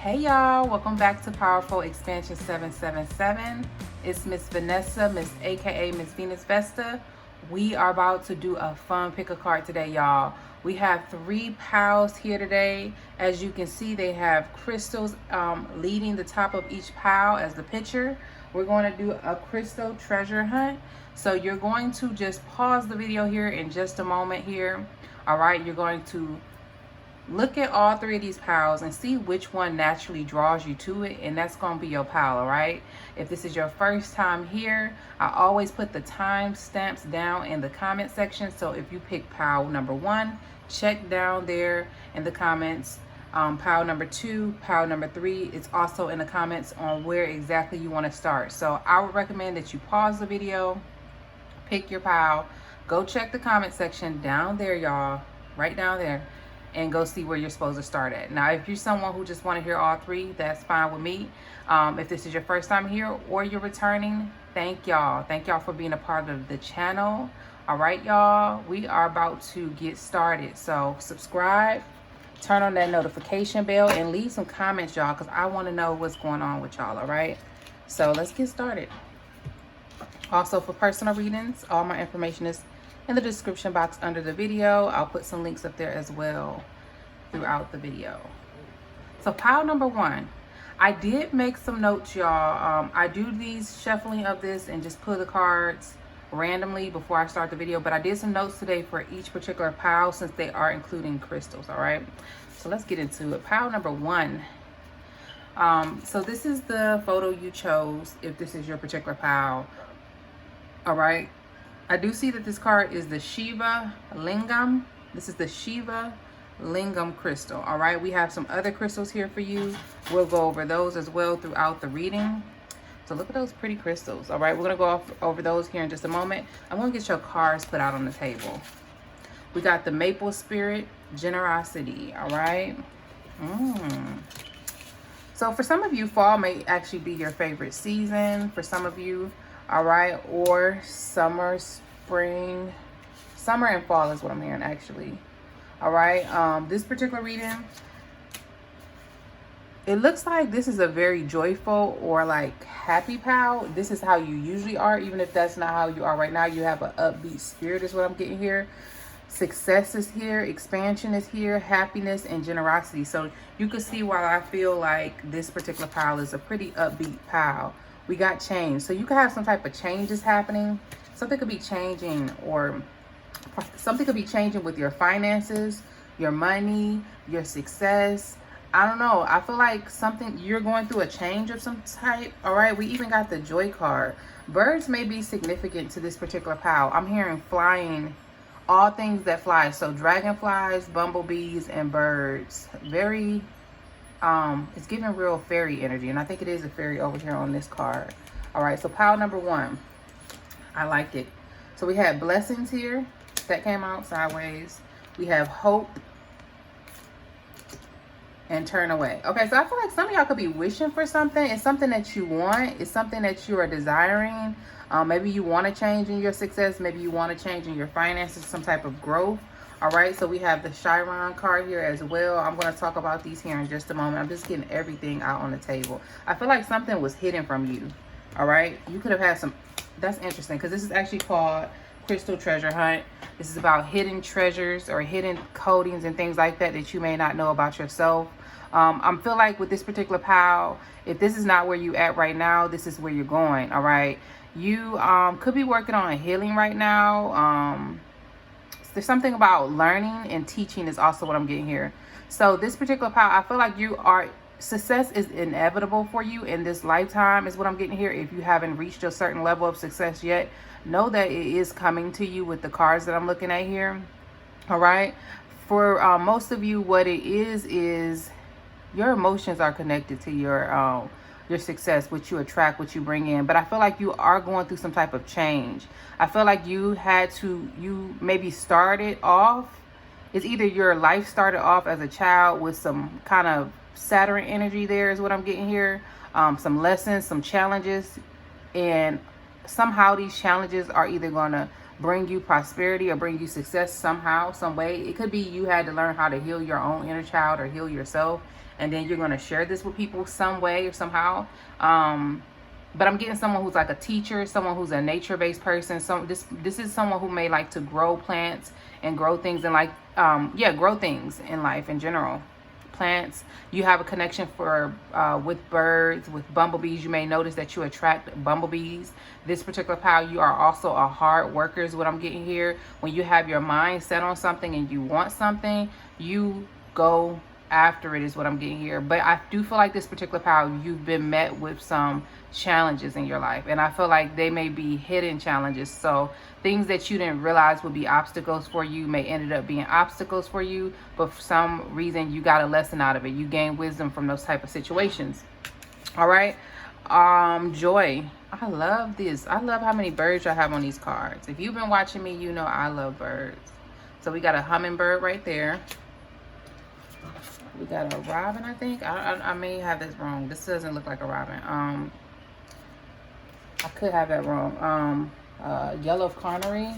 Hey y'all, welcome back to Powerful Expansion 777. It's Miss Vanessa, Miss aka Miss Venus Vesta. We are about to do a fun pick a card today, y'all. We have 3 pals here today. As you can see, they have crystals leading the top of each pile as the picture. We're going to do a crystal treasure hunt. So you're going to just pause the video here in just a moment here. All right, you're going to look at all 3 of these piles and see which one naturally draws you to it, and that's going to be your pile. All right, if this is your first time here, I always put the time stamps down in the comment section. So if you pick pile number 1, check down there in the comments. Pile number 2, pile number 3, it's also in the comments on where exactly you want to start. So I would recommend that you pause the video, pick your pile, go check the comment section down there, y'all, right down there, and go see where you're supposed to start at. Now, if you're someone who just want to hear all 3, that's fine with me. If this is your first time here or you're returning, thank y'all for being a part of the channel. All right, y'all, we are about to get started. So subscribe, turn on that notification bell, and leave some comments, y'all, because I want to know what's going on with y'all. All right, so let's get started. Also, for personal readings, all my information is in the description box under the video. I'll put some links up there as well throughout the video. So pile number 1, I did make some notes, y'all. I do these shuffling of this and just pull the cards randomly before I start the video, but I did some notes today for each particular pile since they are including crystals. All right, so let's get into it. Pile number 1. So this is the photo you chose if this is your particular pile. All right, I do see that this card is the Shiva Lingam. This is the Shiva Lingam crystal. All right, we have some other crystals here for you. We'll go over those as well throughout the reading. So look at those pretty crystals. All right, we're going to go over those here in just a moment. I'm going to get your cards put out on the table. We got the Maple Spirit, Generosity. All right. So for some of you, fall may actually be your favorite season. For some of you, all right, or summer, spring, summer and fall is what I'm hearing actually. All right, this particular reading, it looks like this is a very joyful or like happy pal. This is how you usually are, even if that's not how you are right now. You have an upbeat spirit is what I'm getting here. Success is here, expansion is here, happiness and generosity. So you can see why I feel like this particular pile is a pretty upbeat pile. We got change. So you could have some type of changes happening. Something could be changing, or something could be changing with your finances, your money, your success. I don't know. I feel like something, you're going through a change of some type. All right. We even got the Joy card. Birds may be significant to this particular pile. I'm hearing flying, all things that fly. So dragonflies, bumblebees, and birds. Very it's giving real fairy energy, and I think it is a fairy over here on this card. All right, so pile number 1, I liked it. So we had blessings here that came out sideways. We have hope and turn away. Okay, so I feel like some of y'all could be wishing for something. It's something that you want. It's something that you are desiring. Maybe you want to change in your success. Maybe you want to change in your finances, some type of growth. All right, so we have the Chiron card here as well. I'm going to talk about these here in just a moment. I'm just getting everything out on the table. I feel like something was hidden from you. All right, you could have had some. That's interesting because this is actually called Crystal Treasure Hunt. This is about hidden treasures or hidden codings and things like that that you may not know about yourself. I feel like with this particular pile, if this is not where you at right now, this is where you're going. All right, you could be working on a healing right now. There's something about learning and teaching is also what I'm getting here. So this particular pile, I feel like success is inevitable for you in this lifetime is what I'm getting here. If you haven't reached a certain level of success yet, know that it is coming to you with the cards that I'm looking at here. All right. For most of you, what it is your emotions are connected to your success, what you attract, what you bring in. But I feel like you are going through some type of change. I feel like you maybe started off, it's either your life started off as a child with some kind of Saturn energy there is what I'm getting here. Some lessons, some challenges, and somehow these challenges are either going to bring you prosperity or bring you success somehow, some way. It could be you had to learn how to heal your own inner child or heal yourself, and then you're going to share this with people some way or somehow. But I'm getting someone who's like a teacher, someone who's a nature-based person. So this is someone who may like to grow plants and grow things and like grow things in life in general. Plants. You have a connection for with birds, with bumblebees. You may notice that you attract bumblebees. This particular pile, you are also a hard worker is what I'm getting here. When you have your mind set on something and you want something, you go after it is what I'm getting here. But I do feel like this particular pile, you've been met with some challenges in your life, and I feel like they may be hidden challenges. So things that you didn't realize would be obstacles for you may ended up being obstacles for you, but for some reason you got a lesson out of it. You gain wisdom from those type of situations. All right. Joy. I love this. I love how many birds I have on these cards. If you've been watching me, you know I love birds. So we got a hummingbird right there. We got a robin, I think. I may have this wrong. This doesn't look like a robin. I could have that wrong. Yellow carnary.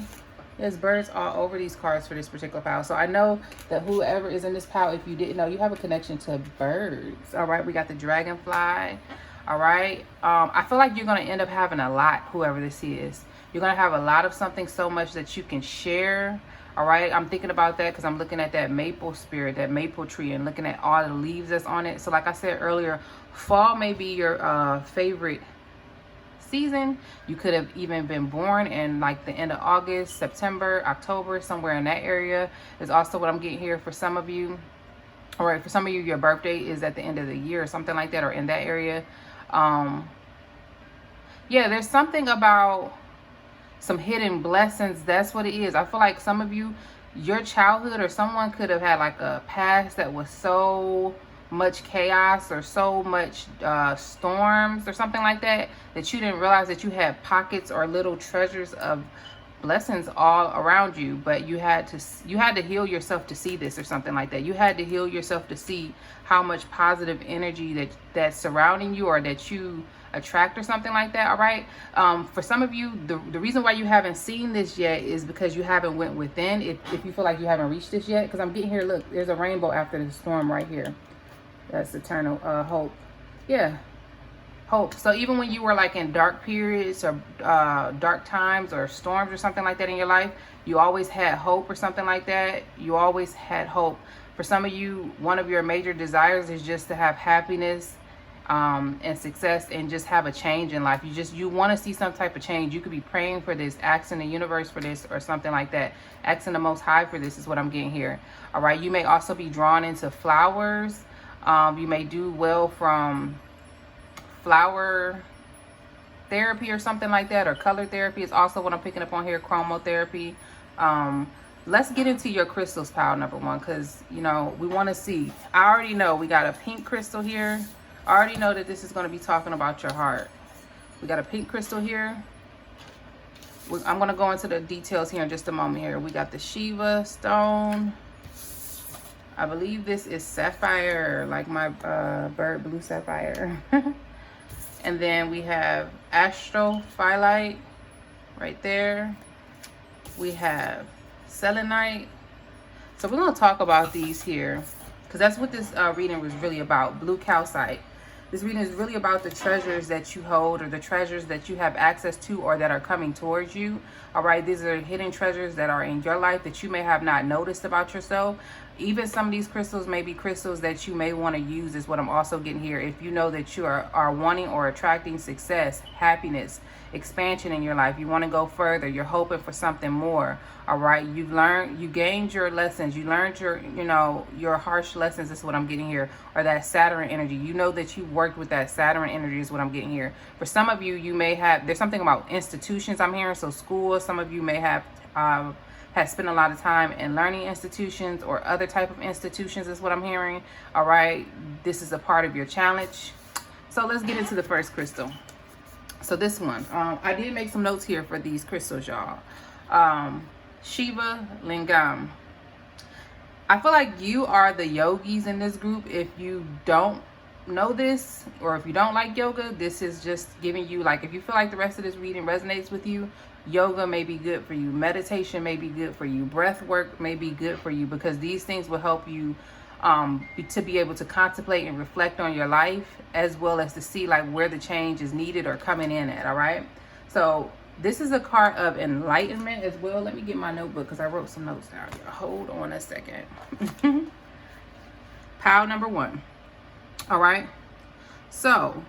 There's birds all over these cards for this particular pile. So I know that whoever is in this pile, if you didn't know, you have a connection to birds. All right, we got the dragonfly. All right. I feel like you're going to end up having a lot, whoever this is. You're going to have a lot of something so much that you can share. All right, I'm thinking about that because I'm looking at that maple spirit, that maple tree, and looking at all the leaves that's on it. So like I said earlier, fall may be your favorite season. You could have even been born in like the end of August, September, October, somewhere in that area is also what I'm getting here for some of you. All right, for some of you, your birthday is at the end of the year or something like that, or in that area. Yeah, there's something about some hidden blessings. That's what it is. I feel like some of you, your childhood or someone could have had like a past that was so much chaos or so much storms or something like that, that you didn't realize that you had pockets or little treasures of blessings all around you. But you had to heal yourself to see this or something like that. You had to heal yourself to see how much positive energy that's surrounding you or that you attract or something like that. All right. For some of you, the reason why you haven't seen this yet is because you haven't went within. If you feel like you haven't reached this yet, because I'm getting here, look, there's a rainbow after the storm right here. That's eternal hope. Yeah, hope. So even when you were like in dark periods or dark times or storms or something like that in your life, you always had hope or something like that. You always had hope. For some of you, one of your major desires is just to have happiness and success and just have a change in life. You want to see some type of change. You could be praying for this, asking the universe for this or something like that. Asking the Most High for this is what I'm getting here. All right. You may also be drawn into flowers. You may do well from flower therapy or something like that, or color therapy is also what I'm picking up on here. Chromotherapy. Let's get into your crystals pile, number one, because you know we want to see. I already know we got a pink crystal here. I already know that this is going to be talking about your heart. We got a pink crystal here. I'm going to go into the details here in just a moment here. We got the Shiva stone. I believe this is sapphire, like my bird blue sapphire. And then we have astrophyllite right there. We have selenite. So we're going to talk about these here because that's what this reading was really about. Blue calcite. This reading is really about the treasures that you hold or the treasures that you have access to or that are coming towards you. All right, these are hidden treasures that are in your life that you may have not noticed about yourself. Even some of these crystals may be crystals that you may want to use is what I'm also getting here. If you know that you are wanting or attracting success, happiness, expansion in your life, you want to go further, you're hoping for something more. All right, you gained your lessons, you learned your harsh lessons is what I'm getting here, or that Saturn energy. You know that you worked with that Saturn energy is what I'm getting here. For some of you, you may have, there's something about institutions I'm hearing, so school. Some of you may have spent a lot of time in learning institutions or other type of institutions is what I'm hearing. All right, this is a part of your challenge. So let's get into the first crystal. So this one, I did make some notes here for these crystals, y'all. Shiva Lingam. I feel like you are the yogis in this group. If you don't know this, or if you don't like yoga, this is just giving you, like, if you feel like the rest of this reading resonates with you, yoga may be good for you. Meditation may be good for you. Breath work may be good for you, because these things will help you to be able to contemplate and reflect on your life, as well as to see like where the change is needed or coming in at. All right. So this is a card of enlightenment as well. Let me get my notebook because I wrote some notes down here. Hold on a second. Pile number 1. All right. So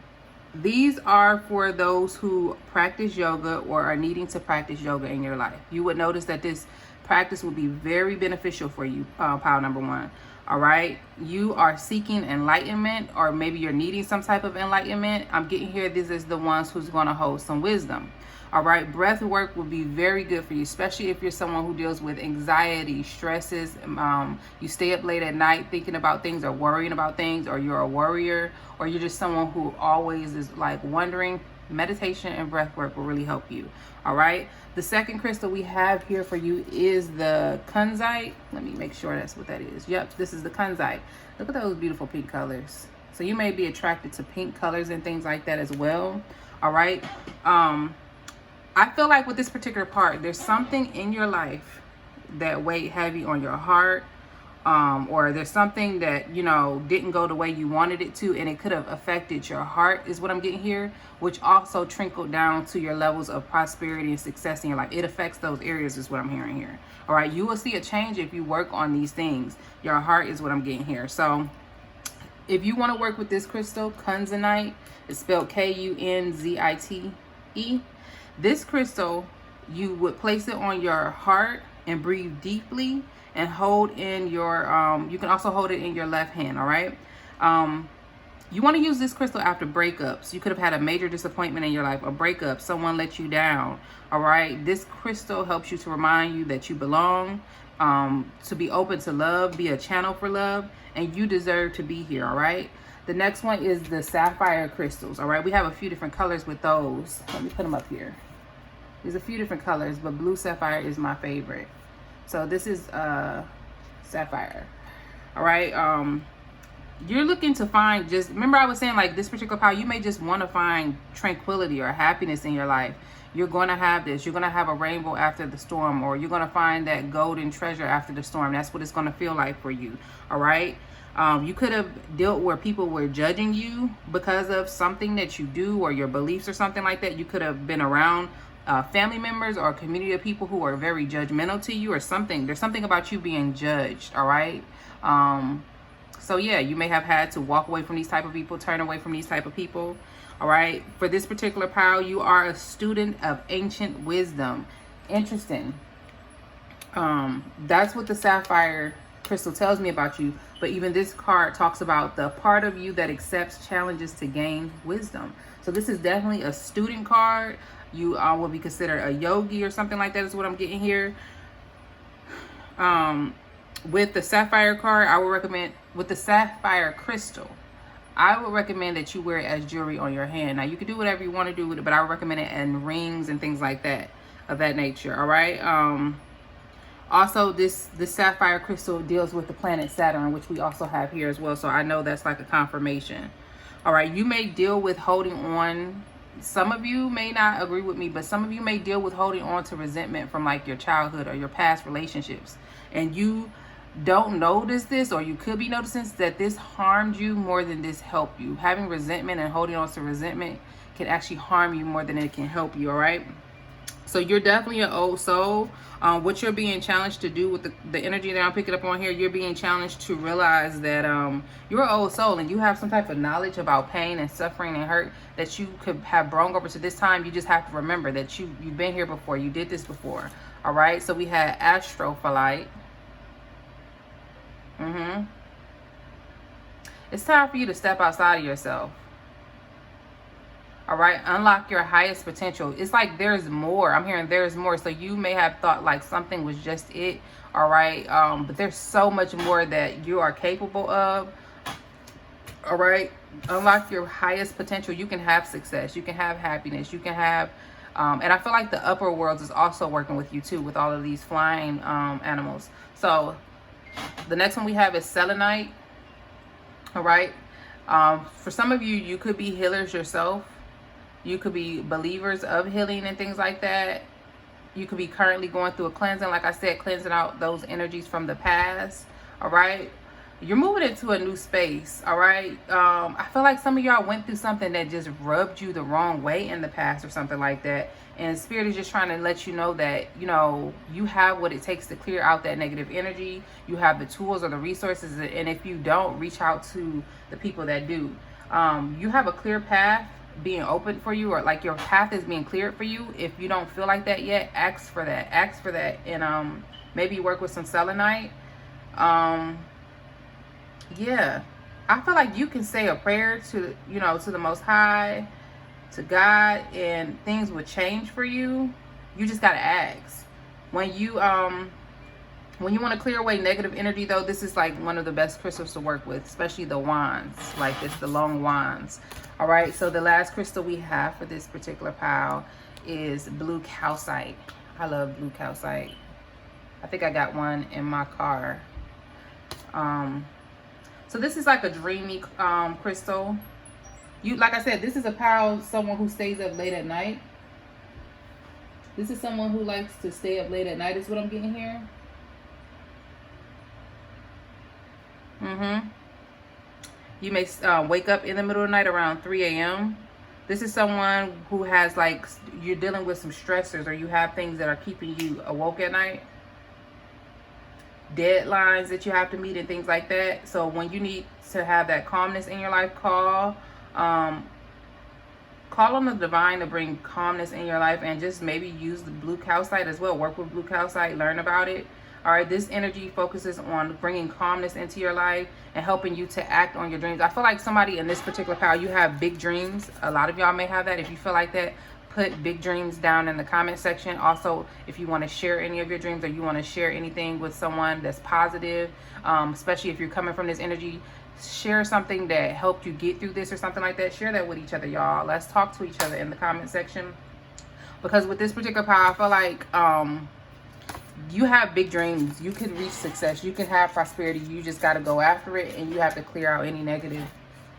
these are for those who practice yoga or are needing to practice yoga in your life. You would notice that this practice will be very beneficial for you, pile number 1. All right. You are seeking enlightenment, or maybe you're needing some type of enlightenment. I'm getting here. This is the ones who's going to hold some wisdom. All right. Breath work will be very good for you, especially if you're someone who deals with anxiety, stresses. You stay up late at night thinking about things or worrying about things, or you're a worrier, or you're just someone who always is like wondering. Meditation and breath work will really help you. All right. The second crystal we have here for you is the kunzite. Let me make sure that's what that is. Yep, this is the kunzite. Look at those beautiful pink colors. So you may be attracted to pink colors and things like that as well. All right. I feel like with this particular part, there's something in your life that weighed heavy on your heart, or there's something that, you know, didn't go the way you wanted it to, and it could have affected your heart, is what I'm getting here, which also trickled down to your levels of prosperity and success in your life. It affects those areas, is what I'm hearing here. All right. You will see a change if you work on these things. Your heart is what I'm getting here. So if you want to work with this crystal, kunzite, it's spelled Kunzite. This crystal, you would place it on your heart and breathe deeply and hold in your, you can also hold it in your left hand. All right. You want to use this crystal after breakups. You could have had a major disappointment in your life, a breakup, someone let you down. All right. This crystal helps you to remind you that you belong, to be open to love, be a channel for love, and you deserve to be here. All right. The next one is the sapphire crystals. All right. We have a few different colors with those. Let me put them up here. There's a few different colors, but blue sapphire is my favorite. So this is sapphire. All right. You're looking to find, just remember I was saying, like, this particular pile, you may just want to find tranquility or happiness in your life. You're going to have this. You're going to have a rainbow after the storm, or you're going to find that golden treasure after the storm. That's what it's going to feel like for you. All right. You could have dealt where people were judging you because of something that you do or your beliefs or something like that. You could have been around family members or a community of people who are very judgmental to you or something. There's something about you being judged. All right. So yeah, you may have had to walk away from these type of people, turn away from these type of people. All right. For this particular pile, you are a student of ancient wisdom. Interesting. That's what the sapphire crystal tells me about you. But even this card talks about the part of you that accepts challenges to gain wisdom. So this is definitely a student card. You will be considered a yogi or something like that, is what I'm getting here. With the sapphire card, I would recommend, with the sapphire crystal, I would recommend that you wear it as jewelry on your hand. Now, you can do whatever you want to do with it, but I would recommend it in rings and things like that, of that nature. All right. Also, this sapphire crystal deals with the planet Saturn, which we also have here as well. So I know that's like a confirmation. All right. You may deal with holding on. Some of you may not agree with me, but some of you may deal with holding on to resentment from like your childhood or your past relationships. And you don't notice this, or you could be noticing that this harmed you more than this helped you. Having resentment and holding on to resentment can actually harm you more than it can help you. All right. So you're definitely an old soul. What you're being challenged to do with the energy that I'm picking up on here, you're being challenged to realize that you're an old soul and you have some type of knowledge about pain and suffering and hurt that you could have brought over to this time. You just have to remember that you've been here before. You did this before. All right. So we had astrophyllite. It's time for you to step outside of yourself. All right. Unlock your highest potential. It's like there's more. I'm hearing there's more. So you may have thought like something was just it. All right. But there's so much more that you are capable of. All right. Unlock your highest potential. You can have success. You can have happiness. You can have, and I feel like the upper worlds is also working with you too, with all of these flying animals. So the next one we have is selenite. All right. For some of you, you could be healers yourself. You could be believers of healing and things like that. You could be currently going through a cleansing, like I said, cleansing out those energies from the past. All right, you're moving into a new space. All right, I feel like some of y'all went through something that just rubbed you the wrong way in the past or something like that, and Spirit is just trying to let you know that, you know, you have what it takes to clear out that negative energy. You have the tools or the resources, and if you don't, reach out to the people that do. You have a clear path being open for you, or like your path is being cleared for you. If you don't feel like that yet, ask for that, and maybe work with some selenite. Yeah, I feel like you can say a prayer to, you know, to the Most High, to God, and things would change for you. You just got to ask. When you want to clear away negative energy, though, this is like one of the best crystals to work with, especially the wands, like this, the long wands. All right, so the last crystal we have for this particular pile is blue calcite. I love blue calcite. I think I got one in my car. So this is like a dreamy crystal. You, like I said, this is a pile, someone who stays up late at night. This is someone who likes to stay up late at night, is what I'm getting here. You may wake up in the middle of the night around 3 a.m. This is someone who has, like, you're dealing with some stressors, or you have things that are keeping you awoke at night. Deadlines that you have to meet and things like that. So when you need to have that calmness in your life, call on the divine to bring calmness in your life, and just maybe use the blue calcite as well. Work with blue calcite, learn about it. All right, this energy focuses on bringing calmness into your life and helping you to act on your dreams. I feel like somebody in this particular pile, you have big dreams. A lot of y'all may have that. If you feel like that, put big dreams down in the comment section. Also, if you want to share any of your dreams, or you want to share anything with someone that's positive, especially if you're coming from this energy, share something that helped you get through this or something like that. Share that with each other, y'all. Let's talk to each other in the comment section. Because with this particular pile, I feel like you have big dreams. You can reach success. You can have prosperity. You just got to go after it, and you have to clear out any negative,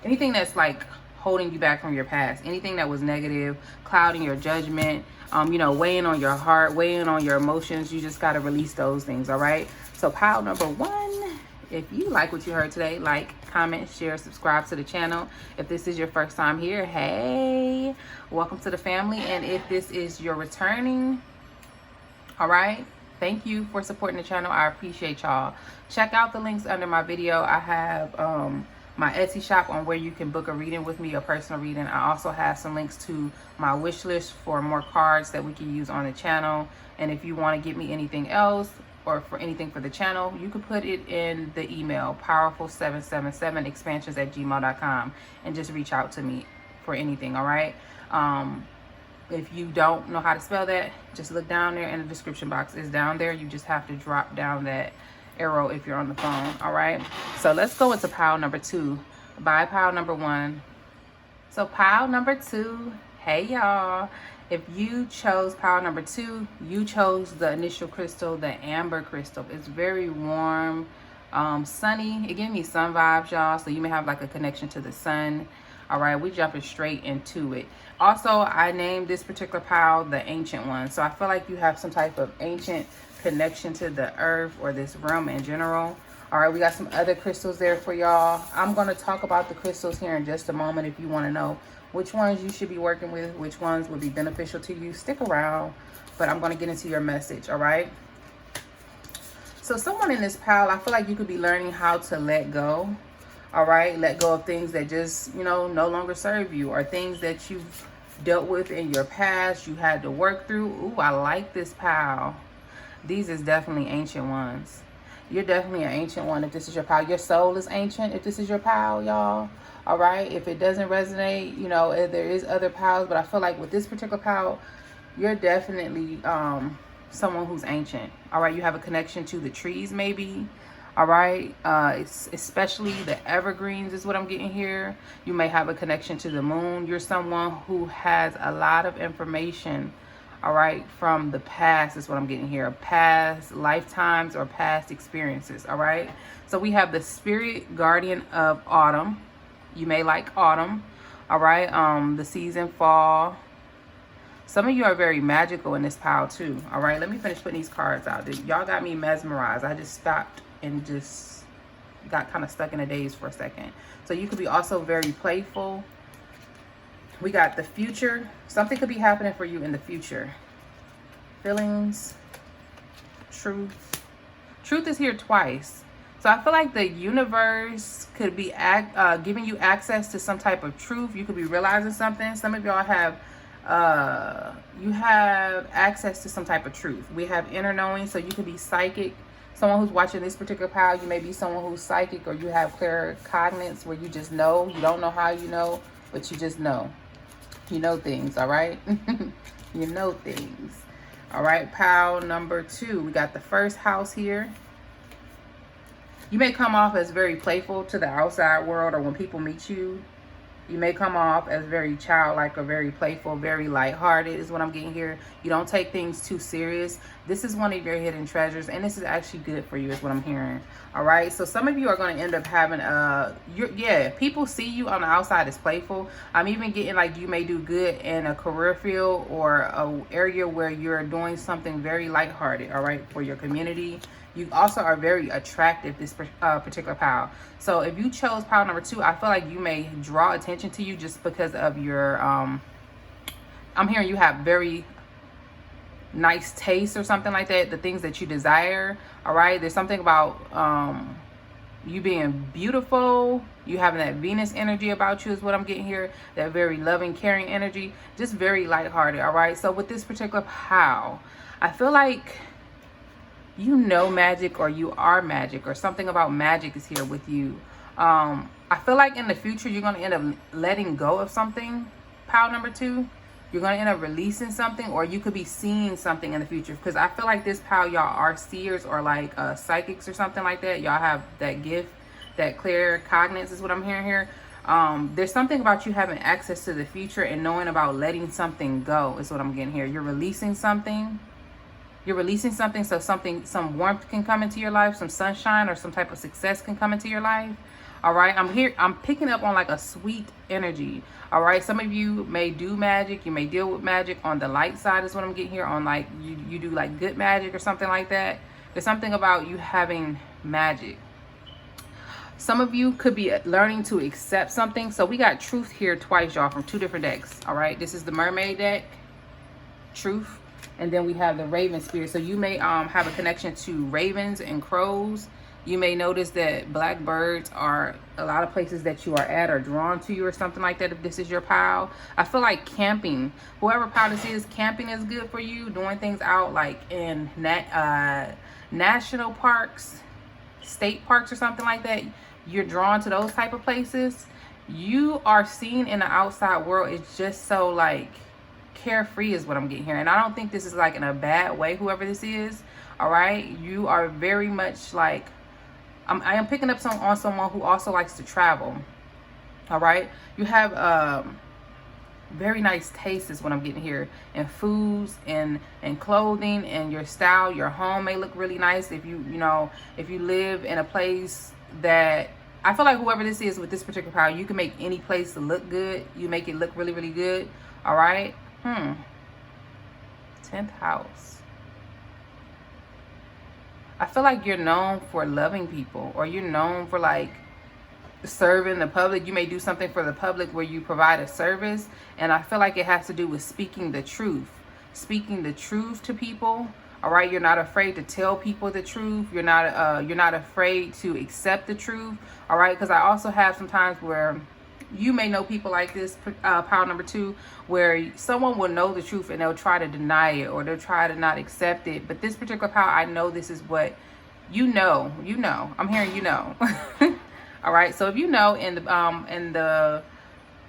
anything that's like holding you back from your past, anything that was negative, clouding your judgment, you know, weighing on your heart, weighing on your emotions. You just got to release those things. All right, so pile number 1, if you like what you heard today, like, comment, share, subscribe to the channel. If this is your first time here, hey, welcome to the family. And if this is your returning, all right, thank you for supporting the channel. I appreciate y'all. Check out the links under my video. I have my Etsy shop on where you can book a reading with me, a personal reading. I also have some links to my wish list for more cards that we can use on the channel. And if you want to get me anything else, or for anything for the channel, you can put it in the email, powerful777expansions@gmail.com, and just reach out to me for anything. All right, if you don't know how to spell that, just look down there in the description box. It's down there. You just have to drop down that arrow if you're on the phone. All right, so let's go into pile number 2 by pile number 1. So pile number 2, hey y'all, if you chose pile number 2, you chose the initial crystal, the amber crystal. It's very warm, sunny. It gives me sun vibes, y'all, so you may have like a connection to the sun. All right, we jumping straight into it. Also, I named this particular pile the ancient one, so I feel like you have some type of ancient connection to the earth or this realm in general. All right, we got some other crystals there for y'all. I'm going to talk about the crystals here in just a moment. If you want to know which ones you should be working with, which ones would be beneficial to you, stick around. But I'm going to get into your message, all right? So someone in this pile, I feel like you could be learning how to let go, all right? Let go of things that just, you know, no longer serve you, or things that you've dealt with in your past, you had to work through. Ooh, I like this pile. These is definitely ancient ones. You're definitely an ancient one if this is your pile. Your soul is ancient if this is your pile, y'all. All right, if it doesn't resonate, you know, there is other piles, but I feel like with this particular pile, you're definitely someone who's ancient. All right, you have a connection to the trees maybe. All right, especially the evergreens is what I'm getting here. You may have a connection to the moon. You're someone who has a lot of information, all right, from the past is what I'm getting here. Past lifetimes or past experiences, all right? So we have the spirit guardian of autumn. You may like autumn. All right. The season fall. Some of you are very magical in this pile too. All right. Let me finish putting these cards out. Y'all got me mesmerized. I just stopped and just got kind of stuck in a daze for a second. So you could be also very playful. We got the future. Something could be happening for you in the future. Feelings. Truth. Truth is here twice. So I feel like the universe could be giving you access to some type of truth. You could be realizing something. Some of y'all have you have access to some type of truth. We have inner knowing, so you could be psychic. Someone who's watching this particular pile, you may be someone who's psychic, or you have claircognizance where you just know. You don't know how you know, but you just know. You know things, all right? You know things. All right, pile number 2. We got the first house here. You may come off as very playful to the outside world, or when people meet you, you may come off as very childlike or very playful, very lighthearted is what I'm getting here. You don't take things too serious. This is one of your hidden treasures, and this is actually good for you is what I'm hearing. All right, so some of you are going to end up having people see you on the outside as playful. I'm even getting like you may do good in a career field or a area where you're doing something very lighthearted, all right, for your community. You also are very attractive, this particular pile. So if you chose pile number 2, I feel like you may draw attention to you just because of your, I'm hearing you have very nice taste or something like that, the things that you desire, all right? There's something about you being beautiful, you having that Venus energy about you is what I'm getting here, that very loving, caring energy, just very lighthearted, all right? So with this particular pile, I feel like you know magic, or you are magic, or something about magic is here with you. I feel like in the future you're going to end up letting go of something, pile number 2. You're going to end up releasing something, or you could be seeing something in the future, because I feel like this pile, y'all are seers or like psychics or something like that. Y'all have that gift, that claircognizance is what I'm hearing here. There's something about you having access to the future and knowing about letting something go is what I'm getting here. You're releasing something. You're releasing something, so some warmth can come into your life, some sunshine or some type of success can come into your life. All right, I'm picking up on like a sweet energy. All right, some of you may do magic, you may deal with magic on the light side is what I'm getting here, on like you do like good magic or something like that. There's something about you having magic. Some of you could be learning to accept something. So we got truth here twice, y'all, from 2 different decks. All right, this is the mermaid deck, truth. And then we have the Raven Spirit. So you may have a connection to ravens and crows. You may notice that blackbirds are a lot of places that you are at are drawn to you or something like that if this is your pile. I feel like camping, whoever pile this is, camping is good for you. Doing things out like in national parks, state parks or something like that. You're drawn to those type of places. You are seen in the outside world. It's just so like carefree is what I'm getting here, and I don't think this is like in a bad way, whoever this is. All right, you are very much like I am picking up on someone who also likes to travel. All right, you have very nice taste is what I'm getting here, in foods and clothing, and your style. Your home may look really nice if you live in a place that, I feel like whoever this is with this particular pile, you can make any place to look good. You make it look really, really good. All right. 10th house. I feel like you're known for loving people, or you're known for like serving the public. You may do something for the public where you provide a service, and I feel like it has to do with speaking the truth to people. All right, you're not afraid to tell people the truth. You're not afraid to accept the truth. All right, because I also have some times where you may know people like this, pile number 2, where someone will know the truth and they'll try to deny it, or they'll try to not accept it. But this particular pile, I know this is what you know. I'm hearing you know. All right. So if you know in the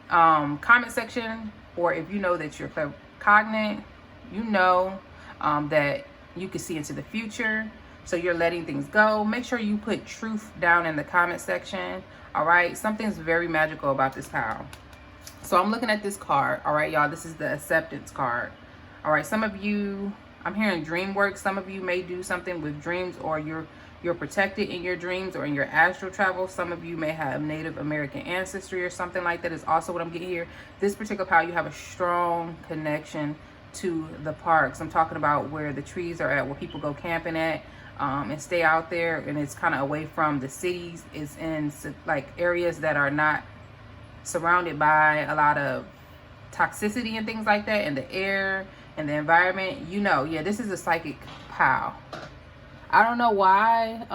comment section, or if you know that you're claircognizant, you know that you can see into the future. So you're letting things go. Make sure you put truth down in the comment section. All right, something's very magical about this pile. So I'm looking at this card. All right, y'all, this is the acceptance card. All right, some of you, I'm hearing dream work. Some of you may do something with dreams, or you're You're protected in your dreams or in your astral travel. Some of you may have Native American ancestry or something like that is also what I'm getting here. This particular pile, you have a strong connection to the parks. I'm talking about where the trees are at, where people go camping at, and stay out there, and it's kind of away from the cities. It's in like areas that are not surrounded by a lot of toxicity and things like that, and the air and the environment. You know, yeah, this is a psychic pile. I don't know why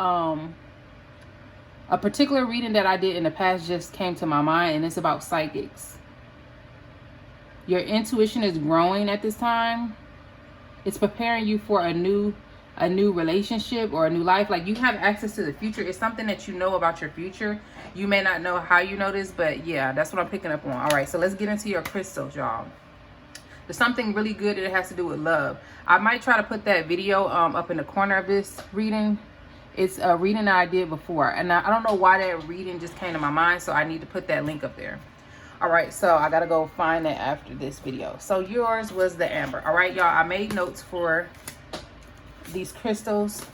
a particular reading that I did in the past just came to my mind, and it's about psychics. Your intuition is growing at this time. It's preparing you for a new relationship or a new life. Like, you have access to the future. It's something that you know about your future. You may not know how you know this, but yeah, that's what I'm picking up on. All right, so let's get into your crystals, y'all. There's something really good that it has to do with love. I might try to put that video up in the corner of this reading. It's a reading that I did before, and I don't know why that reading just came to my mind, so I need to put that link up there. All right, so I gotta go find that after this video. So yours was the amber. All right, y'all, I made notes for these crystals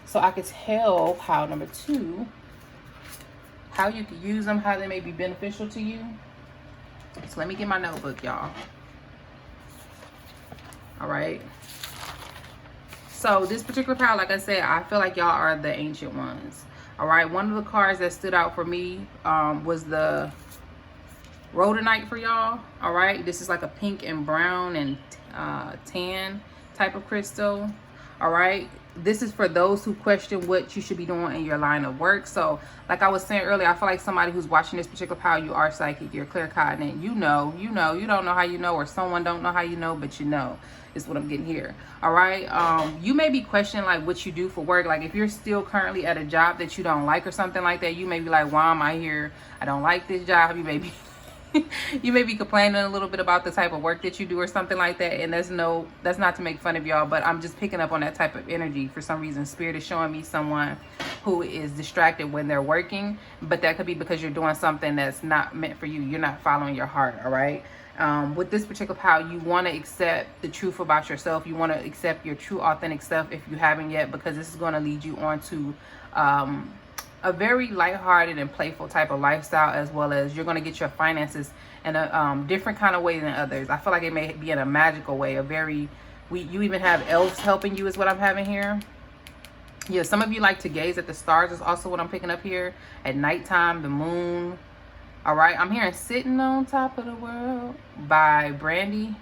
so I could tell pile number 2 how you could use them, how they may be beneficial to you. So let me get my notebook, y'all. All right, so this particular pile, like I said, I feel like y'all are the ancient ones. All right, one of the cards that stood out for me was the rhodonite for y'all. All right, this is like a pink and brown and tan type of crystal. All right, this is for those who question what you should be doing in your line of work. So like I was saying earlier, I feel like somebody who's watching this particular pile, you are psychic, you're claircognizant. You know, you don't know how you know, or someone don't know how you know, but you know, is what I'm getting here. All right, you may be questioning like what you do for work. Like if you're still currently at a job that you don't like or something like that, you may be like, why am I here? I don't like this job. You may be you may be complaining a little bit about the type of work that you do or something like that, and that's not to make fun of y'all, but I'm just picking up on that type of energy. For some reason, Spirit is showing me someone who is distracted when they're working, but that could be because you're doing something that's not meant for you. You're not following your heart. All right, with this particular pile, you want to accept the truth about yourself. You want to accept your true authentic self if you haven't yet, because this is going to lead you on to a very lighthearted and playful type of lifestyle, as well as you're going to get your finances in a different kind of way than others. I feel like it may be in a magical way, you even have elves helping you is what I'm having here. Yeah, some of you like to gaze at the stars is also what I'm picking up here. At nighttime, the moon. All right, I'm hearing Sitting on Top of the World by Brandy.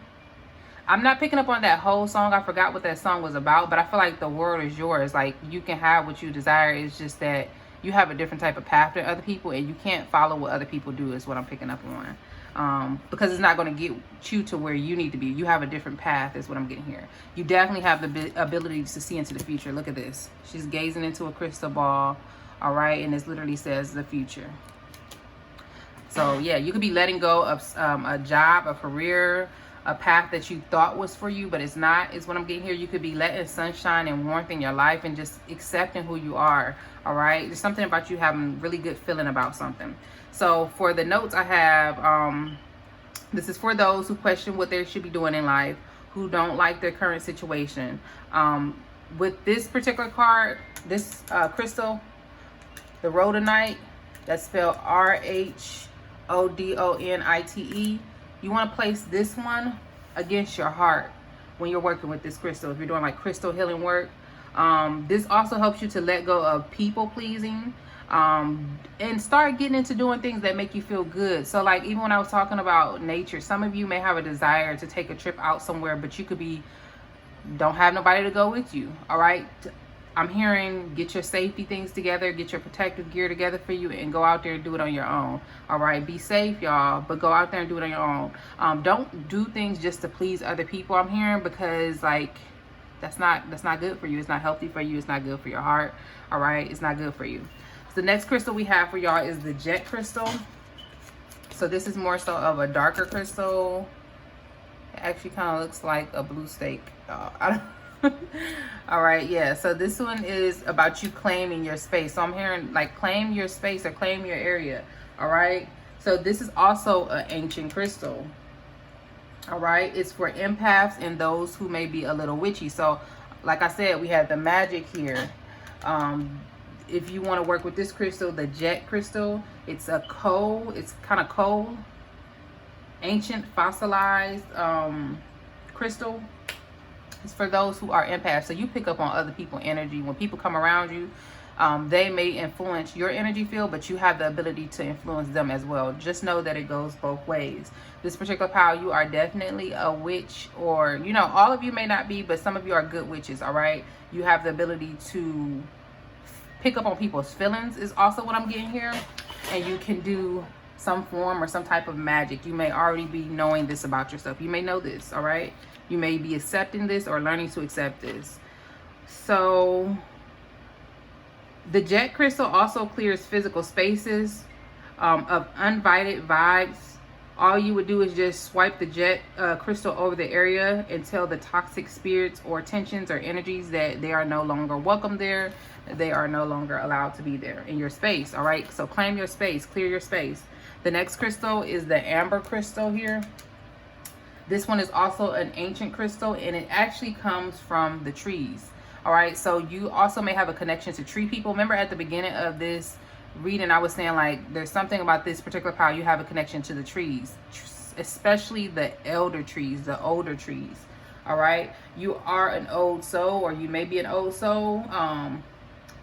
I'm not picking up on that whole song. I forgot what that song was about, but I feel like the world is yours. Like, you can have what you desire. It's just that you have a different type of path than other people, and you can't follow what other people do is what I'm picking up on. Because it's not going to get you to where you need to be. You have a different path is what I'm getting here. You definitely have the ability to see into the future. Look at this. She's gazing into a crystal ball. All right, and this literally says the future. So yeah, you could be letting go of a job, a career, a path that you thought was for you, but it's not, is what I'm getting here. You could be letting sunshine and warmth in your life and just accepting who you are. All right, there's something about you having really good feeling about something. So for the notes I have, this is for those who question what they should be doing in life, who don't like their current situation. With this particular card, this crystal, the rhodonite, that's spelled RHODONITE. You want to place this one against your heart when you're working with this crystal. If you're doing like crystal healing work, this also helps you to let go of people pleasing, and start getting into doing things that make you feel good. So like, even when I was talking about nature, some of you may have a desire to take a trip out somewhere, but you could don't have nobody to go with you. All right, I'm hearing get your safety things together, get your protective gear together for you, and go out there and do it on your own. All right, be safe, y'all, but go out there and do it on your own. Don't do things just to please other people, I'm hearing, because like that's not good for you. It's not healthy for you. It's not good for your heart. All right, it's not good for you. So the next crystal we have for y'all is the jet crystal. So this is more so of a darker crystal. It actually kind of looks like a blue steak. All right, yeah, so this one is about you claiming your space. So I'm hearing like claim your space or claim your area. All right, so this is also an ancient crystal. All right, it's for empaths and those who may be a little witchy. So like I said, we have the magic here. If you want to work with this crystal, the jet crystal, it's a cold, it's kind of cold, ancient fossilized crystal. It's for those who are empaths. So you pick up on other people's energy. When people come around you, they may influence your energy field, but you have the ability to influence them as well. Just know that it goes both ways. This particular power, you are definitely a witch, or, you know, all of you may not be, but some of you are good witches, all right? You have the ability to pick up on people's feelings is also what I'm getting here. And you can do some form or some type of magic. You may already be knowing this about yourself. You may know this, all right? You may be accepting this or learning to accept this. So the jet crystal also clears physical spaces of uninvited vibes. All you would do is just swipe the jet crystal over the area and tell the toxic spirits or tensions or energies that they are no longer welcome there. They are no longer allowed to be there in your space, all right? So claim your space, clear your space. The next crystal is the amber crystal here. This one is also an ancient crystal, and it actually comes from the trees. All right, so you also may have a connection to tree people. Remember at the beginning of this reading, I was saying like there's something about this particular power. You have a connection to the trees, especially the elder trees, the older trees. All right, you are an old soul, or you may be an old soul.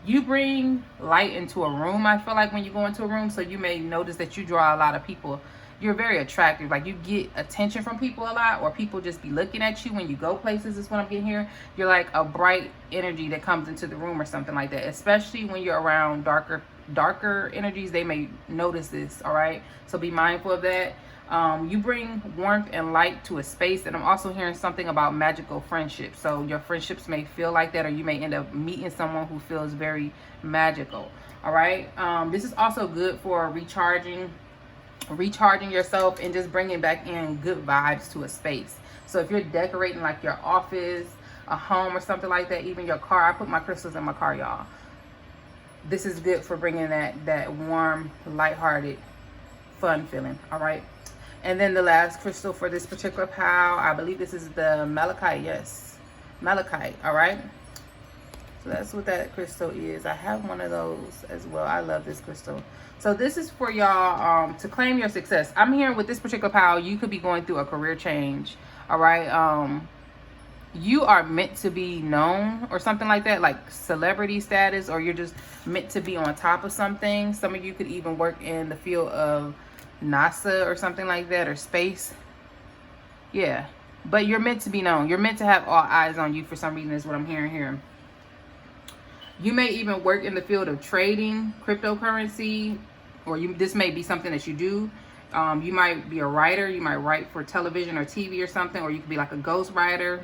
You bring light into a room, I feel like, when you go into a room. So you may notice that you draw a lot of people. You're very attractive. Like, you get attention from people a lot, or people just be looking at you when you go places, is what I'm getting here. You're like a bright energy that comes into the room or something like that. Especially when you're around darker energies, they may notice this, all right? So be mindful of that. You bring warmth and light to a space. And I'm also hearing something about magical friendships. So your friendships may feel like that, or you may end up meeting someone who feels very magical, all right? This is also good for recharging yourself and just bringing back in good vibes to a space. So if you're decorating like your office, a home, or something like that, even your car. I put my crystals in my car, y'all. This is good for bringing that warm, lighthearted, fun feeling, all right? And then the last crystal for this particular pile, I believe this is the malachite. Yes, malachite, all right? So that's what that crystal is. I have one of those as well. I love this crystal. So this is for y'all to claim your success. I'm hearing with this particular pile, you could be going through a career change, all right? You are meant to be known or something like that, like celebrity status, or you're just meant to be on top of something. Some of you could even work in the field of NASA or something like that, or space. Yeah, but you're meant to be known. You're meant to have all eyes on you for some reason, is what I'm hearing here. You may even work in the field of trading cryptocurrency, or this may be something that you do. You might be a writer. You might write for television or TV or something, or you could be like a ghost writer.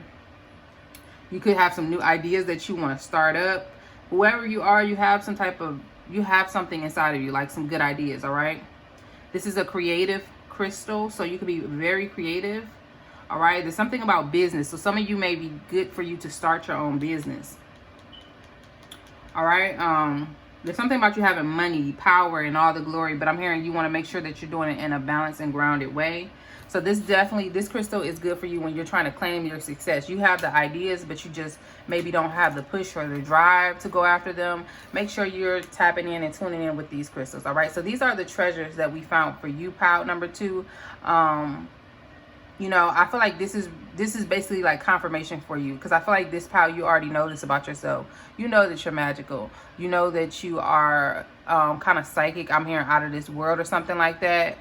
You could have some new ideas that you want to start up. Whoever you are, you have something inside of you, like some good ideas, all right? This is a creative crystal, so you could be very creative, all right? There's something about business. So some of you may be good for you to start your own business, all right? There's something about you having money, power, and all the glory, but I'm hearing you want to make sure that you're doing it in a balanced and grounded way. So this crystal is good for you when you're trying to claim your success. You have the ideas, but you just maybe don't have the push or the drive to go after them. Make sure you're tapping in and tuning in with these crystals, all right? So these are the treasures that we found for you, pile number 2. You know, I feel like this is basically like confirmation for you, because I feel like this pile, you already know this about yourself. You know that you're magical. You know that you are kind of psychic. I'm hearing out of this world or something like that.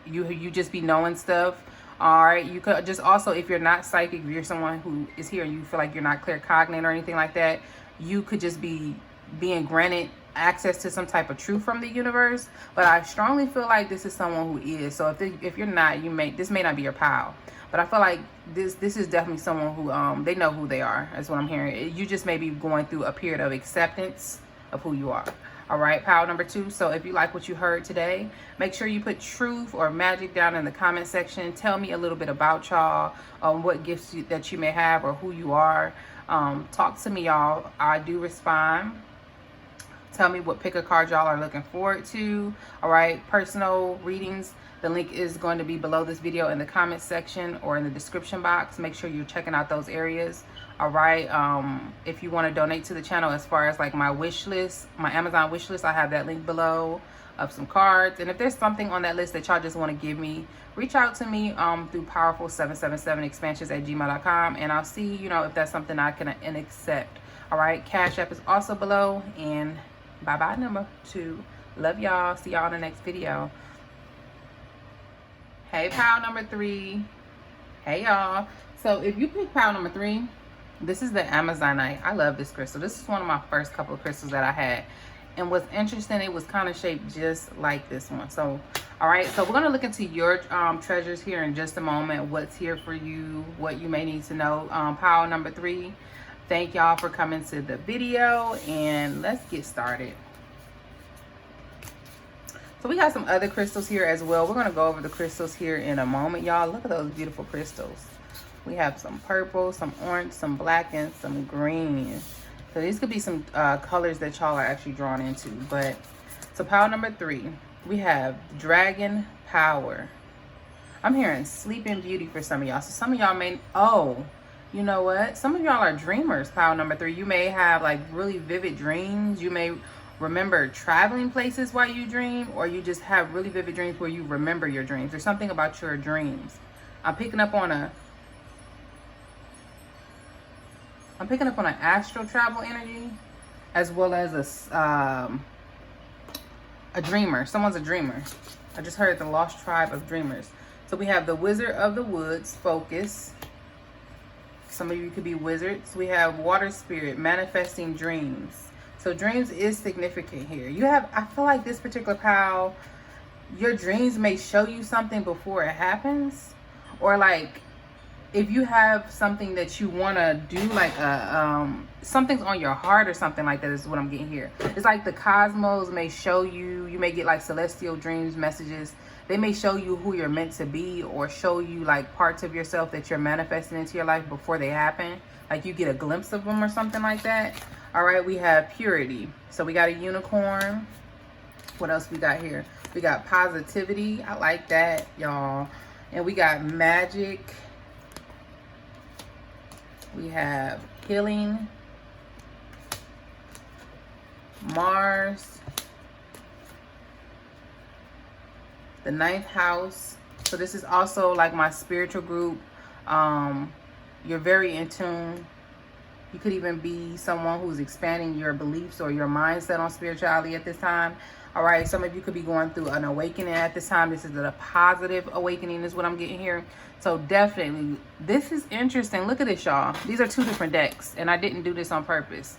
You just be knowing stuff, all right? You could just also, if you're not psychic, if you're someone who is here and you feel like you're not claircognizant or anything like that, you could just be being granted access to some type of truth from the universe. But I strongly feel like this is someone who is. So if you're not, this may not be your pal. But I feel like this is definitely someone who they know who they are. That's what I'm hearing. You just may be going through a period of acceptance of who you are. All right, pile number 2. So if you like what you heard today, make sure you put truth or magic down in the comment section. Tell me a little bit about y'all, what gifts that you may have, or who you are. Talk to me, y'all. I do respond. Tell me what pick a card y'all are looking forward to. All right, personal readings, The link is going to be below this video in the comment section or in the description box. Make sure you're checking out those areas. All right. If you want to donate to the channel, as far as like my wish list, my Amazon wish list, I have that link below of some cards. And if there's something on that list that y'all just want to give me, reach out to me through powerful777expansions@gmail.com, and I'll see, you know, if that's something I can accept. All right. Cash App is also below. And bye-bye number 2. Love y'all. See y'all in the next video. Hey, pile number 3. Hey, y'all. So if you pick pile number 3, this is the Amazonite. I love this crystal. This is one of my first couple of crystals that I had. And what's interesting, it was kind of shaped just like this one. So, all right. So we're going to look into your treasures here in just a moment. What's here for you, what you may need to know. Pile number 3. Thank y'all for coming to the video. And let's get started. So we got some other crystals here as well. We're going to go over the crystals here in a moment, y'all. Look at those beautiful crystals. We have some purple, some orange, some black, and some green. So these could be some colors that y'all are actually drawn into. But so pile number 3, we have Dragon Power. I'm hearing Sleeping Beauty for some of y'all. So some of y'all may, oh, you know what? Some of y'all are dreamers, pile number 3. You may have like really vivid dreams. You may remember traveling places while you dream, or you just have really vivid dreams where you remember your dreams. There's something about your dreams. I'm picking up on an astral travel energy, as well as a dreamer. Someone's a dreamer. I just heard the lost tribe of dreamers. So we have the Wizard of the Woods, focus. Some of you could be wizards. We have Water Spirit, manifesting dreams. So dreams is significant here. You have, I feel like this particular pile, your dreams may show you something before it happens. Or like, if you have something that you want to do, like something's on your heart or something like that, is what I'm getting here. It's like the cosmos may show you, you may get like celestial dreams messages. They may show you who you're meant to be, or show you like parts of yourself that you're manifesting into your life before they happen. Like you get a glimpse of them or something like that. All right, we have Purity. So we got a unicorn. What else we got here? We got Positivity. I like that, y'all. And we got Magic. We have Healing. Mars. The 9th house. So this is also like my spiritual group. You're very in tune. You could even be someone who's expanding your beliefs or your mindset on spirituality at this time. All right, some of you could be going through an awakening at this time. This is a positive awakening is what I'm getting here. So definitely, this is interesting. Look at this, y'all. These are 2 different decks, and I didn't do this on purpose.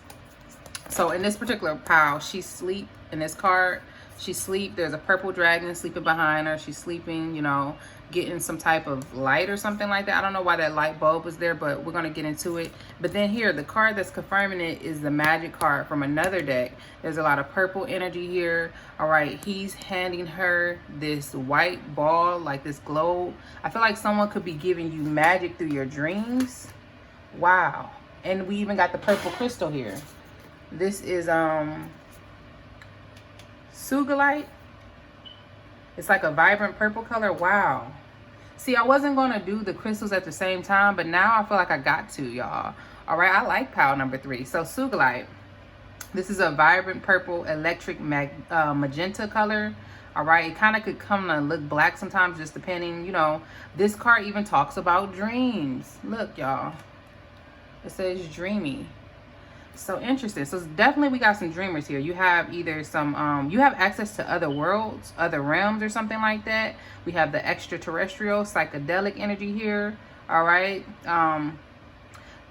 So in this particular pile, she's asleep. In this card, she's asleep. There's a purple dragon sleeping behind her. She's sleeping, you know, getting some type of light or something like that. I don't know why that light bulb was there, but we're going to get into it. But then here, the card that's confirming it is the Magic card from another deck. There's a lot of purple energy here. All right, he's handing her this white ball, like this globe. I feel like someone could be giving you magic through your dreams. Wow. And we even got the purple crystal here. This is Sugilite. It's like a vibrant purple color. Wow. See, I wasn't going to do the crystals at the same time, but now I feel like I got to, y'all. All right, I like pile number 3. So Sugilite. This is a vibrant purple electric magenta color. All right, it kind of could come to look black sometimes, just depending, you know. This card even talks about dreams. Look, y'all. It says dreamy. So interesting. So definitely we got some dreamers here. You have either some you have access to other worlds, other realms, or something like that. We have the extraterrestrial psychedelic energy here. All right,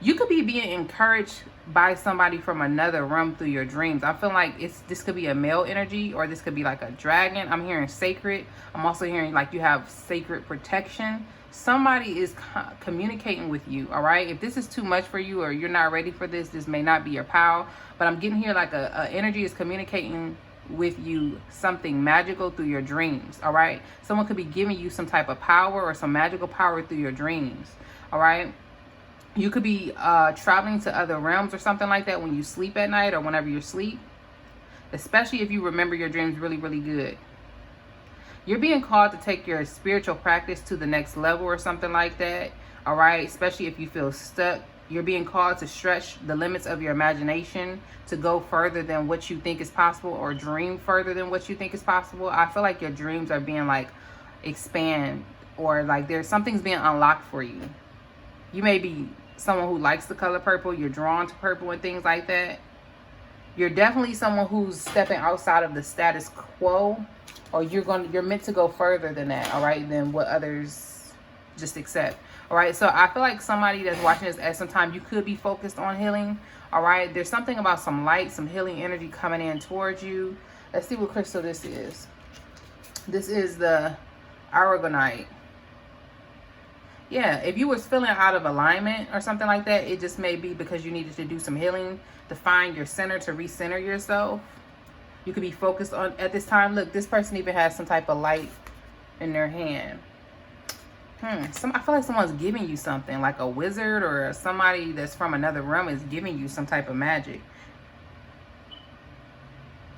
you could be being encouraged by somebody from another realm through your dreams. I feel like this could be a male energy, or this could be like a dragon. I'm hearing sacred. I'm also hearing like you have sacred protection. Somebody is communicating with you. All right, if this is too much for you, or you're not ready for this, this may not be your pal. But I'm getting here like a energy is communicating with you, something magical through your dreams. All right, someone could be giving you some type of power or some magical power through your dreams. All right, you could be traveling to other realms or something like that when you sleep at night, or whenever you sleep, especially if you remember your dreams really, really good. You're being called to take your spiritual practice to the next level or something like that. All right. Especially if you feel stuck. You're being called to stretch the limits of your imagination, to go further than what you think is possible, or dream further than what you think is possible. I feel like your dreams are being like expand, or like there's something's being unlocked for you. You may be someone who likes the color purple. You're drawn to purple and things like that. You're definitely someone who's stepping outside of the status quo, or you're meant to go further than that, all right, than what others just accept. All right, so I feel like somebody that's watching this at some time, you could be focused on healing. All right, there's something about some light, some healing energy coming in towards you. Let's see what crystal this is. This is the aragonite. Yeah, if you was feeling out of alignment or something like that, it just may be because you needed to do some healing to find your center, to recenter yourself. You could be focused on at this time. Look, this person even has some type of light in their hand. I feel like someone's giving you something, like a wizard or somebody that's from another realm is giving you some type of magic.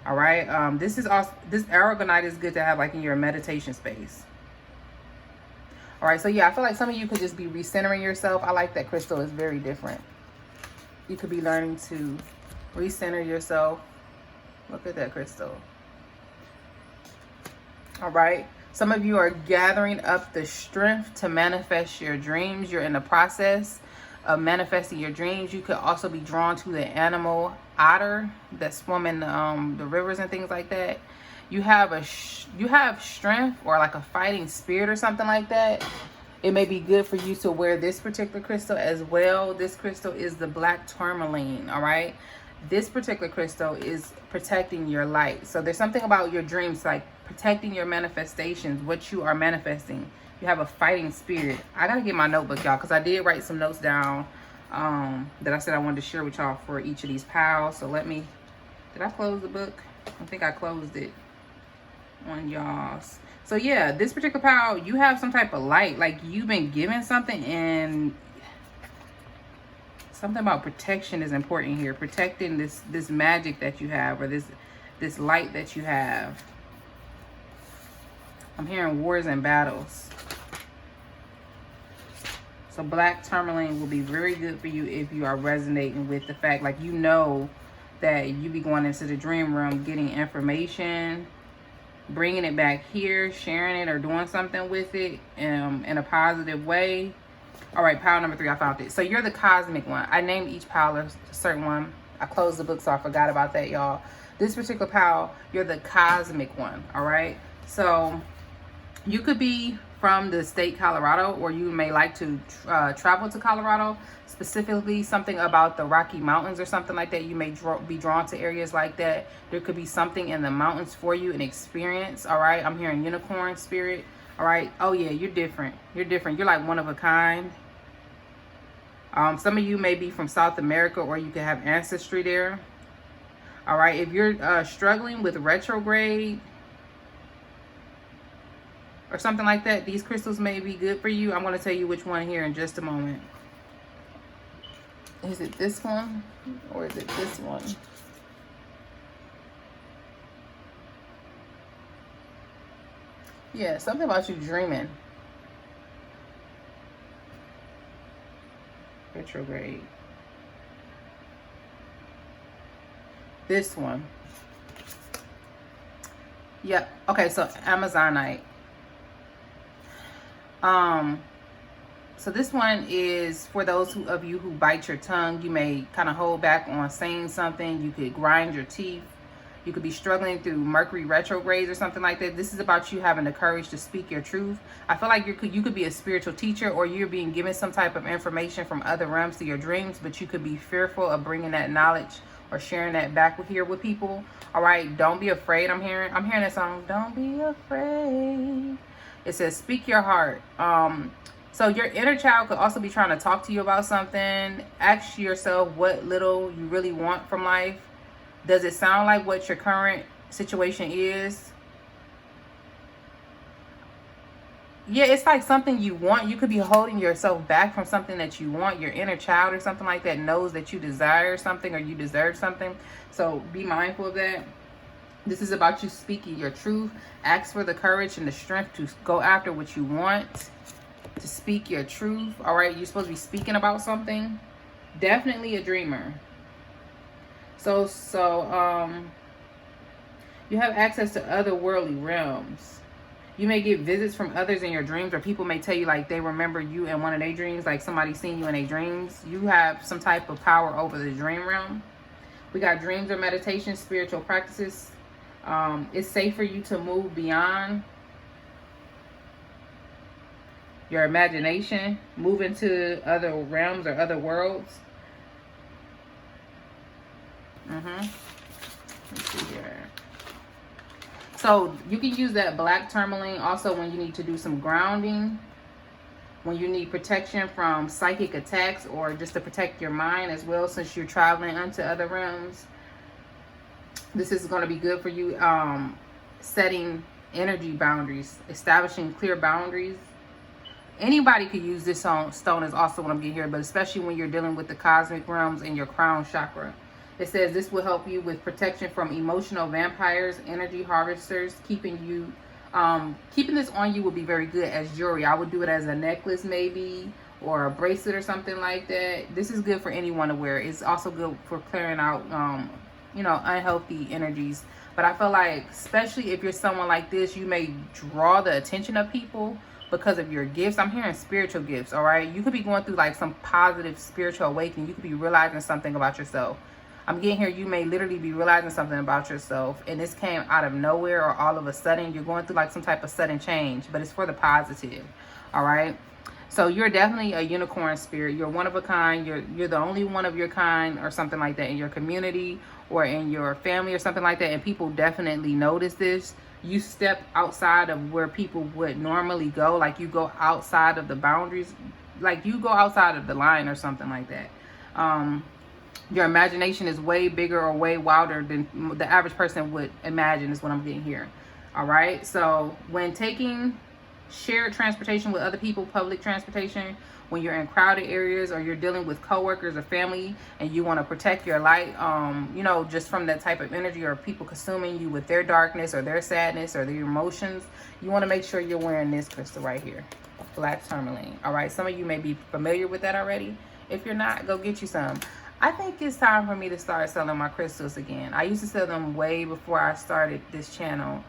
All right. This aragonite is good to have like in your meditation space. All right. So yeah, I feel like some of you could just be recentering yourself. I like that crystal. It's very different. You could be learning to recenter yourself. Look at that crystal. All right. Some of you are gathering up the strength to manifest your dreams. You're in the process of manifesting your dreams. You could also be drawn to the animal otter that swim in the rivers and things like that. You have strength, or like a fighting spirit or something like that. It may be good for you to wear this particular crystal as well. This crystal is the black tourmaline. All right. This particular crystal is protecting your light. So there's something about your dreams, like protecting your manifestations, what you are manifesting. You have a fighting spirit. I gotta get my notebook, y'all, because I did write some notes down that I said I wanted to share with y'all for each of these piles. So did I close the book? I think I closed it on y'all's. So yeah, this particular pile, you have some type of light, like you've been given something, and something about protection is important here. Protecting this magic that you have, or this light that you have. I'm hearing wars and battles. So black tourmaline will be very good for you if you are resonating with the fact, like, you know that you be going into the dream room, getting information, bringing it back here, sharing it, or doing something with it in a positive way. All right, pile number 3, I found it. So you're the cosmic one. I named each pile a certain one. I closed the book, so I forgot about that, y'all. This particular pile, you're the cosmic one, all right? So you could be from the state Colorado, or you may like to travel to Colorado, specifically something about the Rocky Mountains or something like that. You may be drawn to areas like that. There could be something in the mountains for you, an experience, all right? I'm hearing unicorn spirit, all right? Oh, yeah, you're different. You're different. You're like one of a kind. Some of you may be from South America, or you could have ancestry there. All right, if you're struggling with retrograde or something like that, these crystals may be good for you. I'm going to tell you which one here in just a moment. Is it this one, or is it this one? Yeah, something about you dreaming. Retrograde. This one. Yep. Okay, so Amazonite. So this one is for those of you who bite your tongue. You may kind of hold back on saying something. You could grind your teeth. You could be struggling through Mercury retrogrades or something like that. This is about you having the courage to speak your truth. I feel like you could be a spiritual teacher, or you're being given some type of information from other realms to your dreams, but you could be fearful of bringing that knowledge or sharing that back with people. All right, don't be afraid. I'm hearing that song. Don't be afraid. It says speak your heart. So your inner child could also be trying to talk to you about something. Ask yourself what little you really want from life. Does it sound like what your current situation is? Yeah, it's like something you want. You could be holding yourself back from something that you want. Your inner child or something like that knows that you desire something, or you deserve something. So be mindful of that. This is about you speaking your truth. Ask for the courage and the strength to go after what you want, to speak your truth. All right, you're supposed to be speaking about something. Definitely a dreamer. So you have access to other worldly realms. You may get visits from others in your dreams, or people may tell you like they remember you in one of their dreams, like somebody seen you in their dreams. You have some type of power over the dream realm. We got dreams or meditation, spiritual practices. It's safe for you to move beyond your imagination, move into other realms or other worlds. Let's see here. So you can use that black tourmaline also when you need to do some grounding, when you need protection from psychic attacks, or just to protect your mind as well, since you're traveling into other realms. This is going to be good for you, setting energy boundaries, establishing clear boundaries. Anybody could use this stone is also what I'm getting here, but especially when you're dealing with the cosmic realms and your crown chakra. It says this will help you with protection from emotional vampires, energy harvesters. Keeping this on you would be very good as jewelry. I would do it as a necklace maybe, or a bracelet or something like that. This is good for anyone to wear. It's also good for clearing out, unhealthy energies. But I feel like, especially if you're someone like this, you may draw the attention of people because of your gifts. I'm hearing spiritual gifts, all right? You could be going through like some positive spiritual awakening. You could be realizing something about yourself. I'm getting here, you may literally be realizing something about yourself, and this came out of nowhere, or all of a sudden. You're going through like some type of sudden change, but it's for the positive, all right? So you're definitely a unicorn spirit. You're one of a kind. You're the only one of your kind, or something like that, in your community or in your family or something like that, and people definitely notice this. You step outside of where people would normally go, like you go outside of the boundaries, like you go outside of the line or something like that. Your imagination is way bigger or way wilder than the average person would imagine, is what I'm getting here. All right. So when taking shared transportation with other people, public transportation, when you're in crowded areas, or you're dealing with coworkers or family, and you want to protect your light, just from that type of energy, or people consuming you with their darkness or their sadness or their emotions, you want to make sure you're wearing this crystal right here, black tourmaline. All right. Some of you may be familiar with that already. If you're not, go get you some. I think it's time for me to start selling my crystals again. I used to sell them way before I started this channel,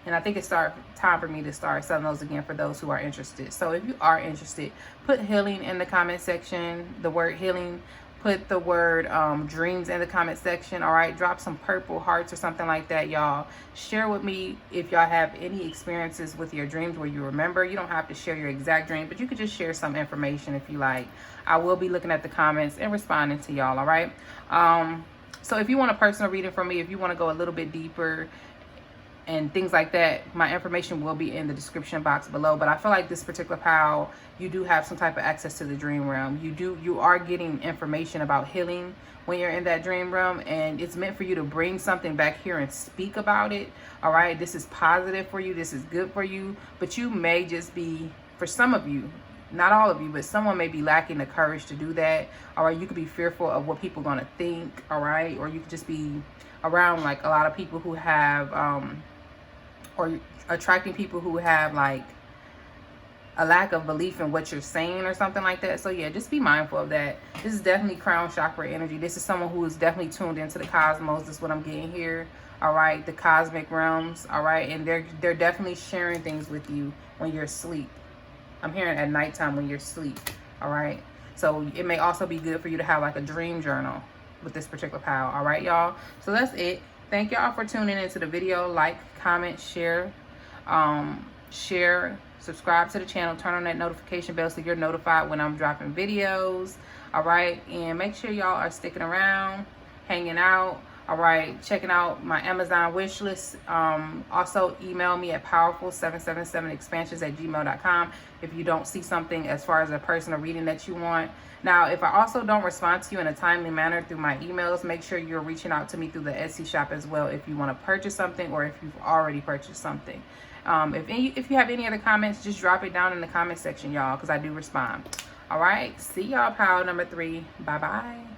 and I think it's time for me to start selling those again for those who are interested. So if you are interested, put healing in the comment section, the word healing. Put the word dreams in the comment section. All right, drop some purple hearts or something like that, y'all. Share with me if y'all have any experiences with your dreams where you remember. You don't have to share your exact dream, but you could just share some information if you like. I will be looking at the comments and responding to y'all. All right. So if you want a personal reading from me, if you want to go a little bit deeper and things like that, my information will be in the description box below. But I feel like this particular pile, you do have some type of access to the dream realm. You are getting information about healing when you're in that dream realm, and it's meant for you to bring something back here and speak about it. All right, this is positive for you, this is good for you, but you may just be, for some of you, not all of you, but someone may be lacking the courage to do that. All right, you could be fearful of what people are going to think. All right, or you could just be around like a lot of people who have or attracting people who have like a lack of belief in what you're saying or something like that. So yeah, just be mindful of that. This is definitely crown chakra energy. This is someone who is definitely tuned into the cosmos. This is what I'm getting here. All right, the cosmic realms. All right, and they're definitely sharing things with you when you're asleep. I'm hearing at nighttime when you're asleep. All right, so it may also be good for you to have like a dream journal with this particular pile. All right, y'all, so that's it. Thank y'all for tuning into the video. Like, comment, share, subscribe to the channel, turn on that notification bell so you're notified when I'm dropping videos. All right, and make sure y'all are sticking around, hanging out. All right, checking out my Amazon wish list. Also email me at powerful777expansions@gmail.com if you don't see something as far as a personal reading that you want. Now, if I also don't respond to you in a timely manner through my emails, make sure you're reaching out to me through the Etsy shop as well if you want to purchase something, or if you've already purchased something. If you have any other comments, just drop it down in the comment section, y'all, because I do respond. All right, see y'all, pile number 3. Bye-bye.